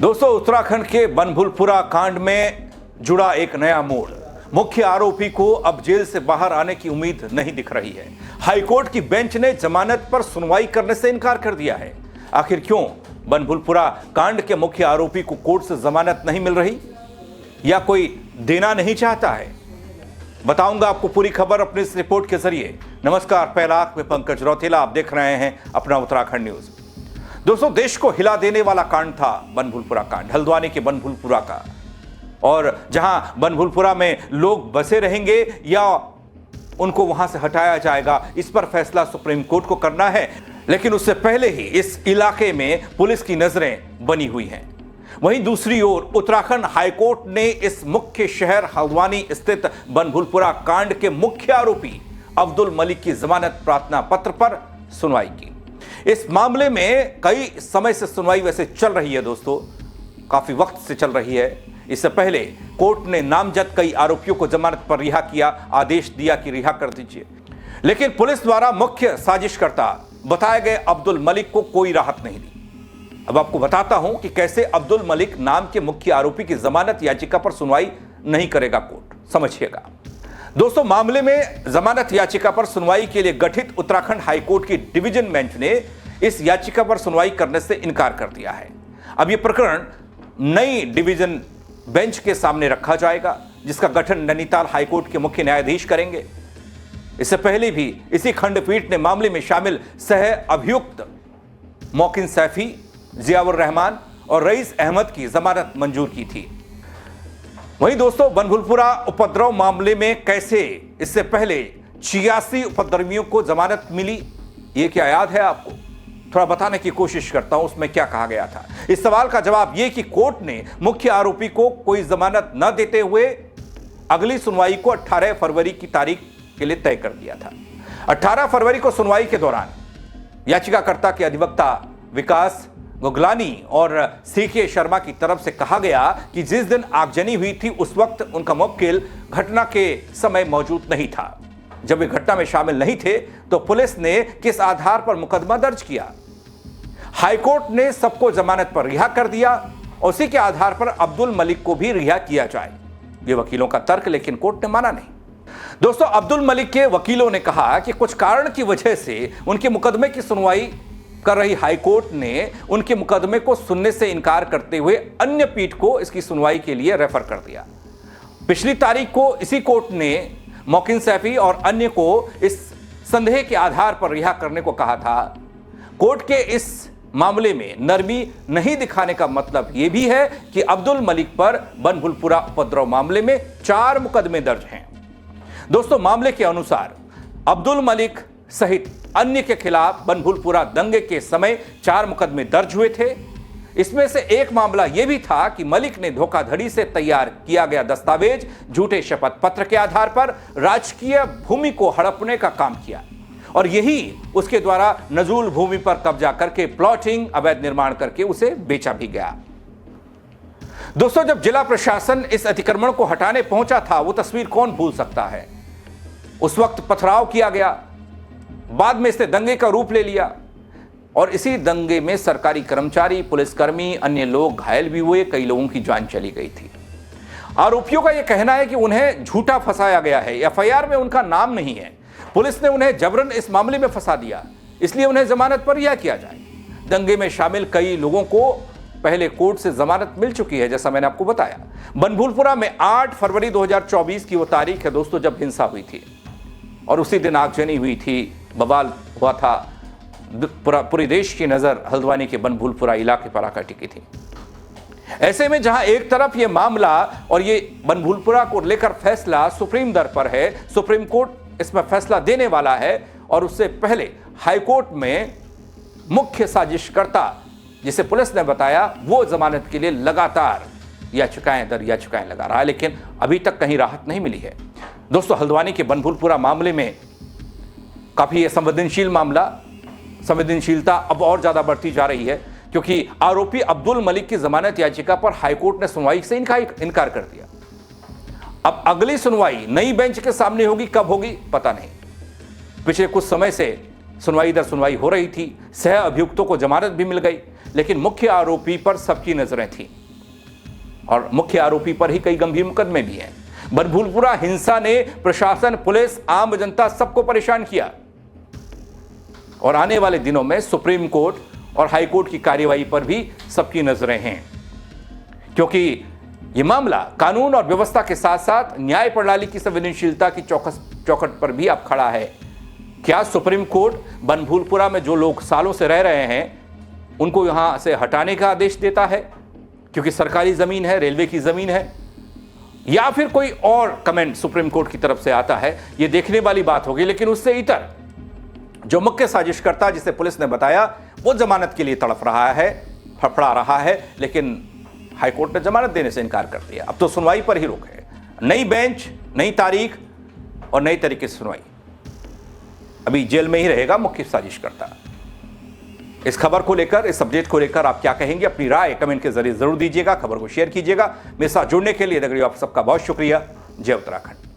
दोस्तों, उत्तराखंड के बनभूलपुरा कांड में जुड़ा एक नया मोड़। मुख्य आरोपी को अब जेल से बाहर आने की उम्मीद नहीं दिख रही है। हाईकोर्ट की बेंच ने जमानत पर सुनवाई करने से इनकार कर दिया है। आखिर क्यों बनभूलपुरा कांड के मुख्य आरोपी को कोर्ट से जमानत नहीं मिल रही, या कोई देना नहीं चाहता है? बताऊंगा आपको पूरी खबर अपनी इस रिपोर्ट के जरिए। नमस्कार, पहला मैं पंकज रौतेला, आप देख रहे हैं अपना उत्तराखंड न्यूज। दोस्तों, देश को हिला देने वाला कांड था बनभूलपुरा कांड, हल्द्वानी के बनभूलपुरा का। और जहां बनभूलपुरा में लोग बसे रहेंगे या उनको वहां से हटाया जाएगा, इस पर फैसला सुप्रीम कोर्ट को करना है। लेकिन उससे पहले ही इस इलाके में पुलिस की नजरें बनी हुई हैं। वहीं दूसरी ओर उत्तराखंड हाईकोर्ट ने इस मुख्य शहर हल्द्वानी स्थित बनभूलपुरा कांड के मुख्य आरोपी अब्दुल मलिक की जमानत प्रार्थना पत्र पर सुनवाई की। इस मामले में कई समय से सुनवाई वैसे चल रही है दोस्तों, काफी वक्त से चल रही है। इससे पहले कोर्ट ने नामजद कई आरोपियों को जमानत पर रिहा किया, आदेश दिया कि रिहा कर दीजिए। लेकिन पुलिस द्वारा मुख्य साजिशकर्ता बताए गए अब्दुल मलिक को कोई राहत नहीं दी। अब आपको बताता हूं कि कैसे अब्दुल मलिक नाम के मुख्य आरोपी की जमानत याचिका पर सुनवाई नहीं करेगा कोर्ट, समझिएगा। दोस्तों, मामले में जमानत याचिका पर सुनवाई के लिए गठित उत्तराखंड हाईकोर्ट की डिवीजन बेंच ने इस याचिका पर सुनवाई करने से इनकार कर दिया है। अब यह प्रकरण नई डिवीजन बेंच के सामने रखा जाएगा, जिसका गठन नैनीताल हाईकोर्ट के मुख्य न्यायाधीश करेंगे। इससे पहले भी इसी खंडपीठ ने मामले में शामिल सह अभियुक्त मोकिन सैफी, जियाउर रहमान और रईस अहमद की जमानत मंजूर की थी। वहीं दोस्तों, बनभूलपुरा उपद्रव मामले में कैसे इससे पहले 86 उपद्रवियों को जमानत मिली, ये क्या याद है आपको? थोड़ा बताने की कोशिश करता हूं उसमें क्या कहा गया था। इस सवाल का जवाब यह कि कोर्ट ने मुख्य आरोपी को कोई जमानत न देते हुए अगली सुनवाई को 18 फरवरी की तारीख के लिए तय कर दिया था। 18 फरवरी को सुनवाई के दौरान याचिकाकर्ता के अधिवक्ता विकास गुगलानी और सीके शर्मा की तरफ से कहा गया कि जिस दिन आगजनी हुई थी उस वक्त उनका मुवक्किल घटना के समय मौजूद नहीं था। जब वे घटना में शामिल नहीं थे तो पुलिस ने किस आधार पर मुकदमा दर्ज किया? हाईकोर्ट ने सबको जमानत पर रिहा कर दिया, उसी के आधार पर अब्दुल मलिक को भी रिहा किया जाए। ये वकीलों का तर्क, लेकिन कोर्ट ने माना नहीं। दोस्तों, अब्दुल मलिक के वकीलों ने कहा कि कुछ कारण की वजह से उनके मुकदमे की सुनवाई कर रही हाईकोर्ट ने उनके मुकदमे को सुनने से इनकार करते हुए अन्य पीठ को इसकी सुनवाई के लिए रेफर कर दिया। पिछली तारीख को इसी कोर्ट ने मोकिन सैफी और अन्य को इस संदेह के आधार पर रिहा करने को कहा था। कोर्ट के इस मामले में नरमी नहीं दिखाने का मतलब यह भी है कि अब्दुल मलिक पर बनभूलपुरा उपद्रव मामले में 4 मुकदमे दर्ज हैं। दोस्तों, मामले के अनुसार अब्दुल मलिक सहित अन्य के खिलाफ बनभूलपुरा दंगे के समय 4 मुकदमे दर्ज हुए थे। इसमें से एक मामला यह भी था कि मलिक ने धोखाधड़ी से तैयार किया गया दस्तावेज, झूठे शपथ पत्र के आधार पर राजकीय भूमि को हड़पने का काम किया और यही उसके द्वारा नजूल भूमि पर कब्जा करके प्लॉटिंग, अवैध निर्माण करके उसे बेचा भी गया। दोस्तों, जब जिला प्रशासन इस अतिक्रमण को हटाने पहुंचा था, वो तस्वीर कौन भूल सकता है। उस वक्त पथराव किया गया, बाद में इसने दंगे का रूप ले लिया और इसी दंगे में सरकारी कर्मचारी, पुलिसकर्मी, अन्य लोग घायल भी हुए, कई लोगों की जान चली गई थी। आरोपियों का यह कहना है कि उन्हें झूठा फंसाया गया है, एफआईआर में उनका नाम नहीं है, पुलिस ने उन्हें जबरन इस मामले में फंसा दिया, इसलिए उन्हें जमानत पर रिहा किया जाए। दंगे में शामिल कई लोगों को पहले कोर्ट से जमानत मिल चुकी है, जैसा मैंने आपको बताया। बनभूलपुरा में 8 फरवरी 2024 की वो तारीख है दोस्तों, जब हिंसा हुई थी और उसी दिन आगजनी हुई थी, बवाल हुआ था। पूरे देश की नजर हल्द्वानी के बनभूलपुरा इलाके पर आकर टिकी थी। ऐसे में जहां एक तरफ यह मामला और ये बनभूलपुरा को लेकर फैसला सुप्रीम दर पर है, सुप्रीम कोर्ट इसमें फैसला देने वाला है, और उससे पहले हाईकोर्ट में मुख्य साजिशकर्ता, जिसे पुलिस ने बताया, वो जमानत के लिए लगातार याचिकाएं दर याचिकाएं लगा रहा है, लेकिन अभी तक कहीं राहत नहीं मिली है। दोस्तों, हल्द्वानी के बनभूलपुरा मामले में काफी यह संवेदनशील मामला, संवेदनशीलता अब और ज्यादा बढ़ती जा रही है, क्योंकि आरोपी अब्दुल मलिक की जमानत याचिका पर हाईकोर्ट ने सुनवाई से इनकार कर दिया। अब अगली सुनवाई नई बेंच के सामने होगी, कब होगी पता नहीं। पिछले कुछ समय से सुनवाई दर सुनवाई हो रही थी, सह अभियुक्तों को जमानत भी मिल गई, लेकिन मुख्य आरोपी पर सबकी नजरें थी और मुख्य आरोपी पर ही कई गंभीर मुकदमे भी हैं। बनभूलपुरा हिंसा ने प्रशासन, पुलिस, आम जनता सबको परेशान किया और आने वाले दिनों में सुप्रीम कोर्ट और हाई कोर्ट की कार्यवाही पर भी सबकी नजरें हैं, क्योंकि यह मामला कानून और व्यवस्था के साथ साथ न्याय प्रणाली की संवेदनशीलता की चौखट पर भी अब खड़ा है। क्या सुप्रीम कोर्ट बनभूलपुरा में जो लोग सालों से रह रहे हैं उनको यहां से हटाने का आदेश देता है क्योंकि सरकारी जमीन है, रेलवे की जमीन है, या फिर कोई और कमेंट सुप्रीम कोर्ट की तरफ से आता है? यह देखने वाली बात होगी। लेकिन उससे इतर जो मुख्य साजिशकर्ता, जिसे पुलिस ने बताया, वो जमानत के लिए तड़प रहा है, फड़फड़ा रहा है, लेकिन हाईकोर्ट ने जमानत देने से इनकार कर दिया। अब तो सुनवाई पर ही रोक है। नई बेंच, नई तारीख और नई तरीके से सुनवाई। अभी जेल में ही रहेगा मुख्य साजिशकर्ता। इस खबर को लेकर, इस सब्जेक्ट को लेकर आप क्या कहेंगे? अपनी राय कमेंट के जरिए जरूर दीजिएगा। खबर को शेयर कीजिएगा। मेरे साथ जुड़ने के लिए आप सबका बहुत शुक्रिया। जय उत्तराखंड।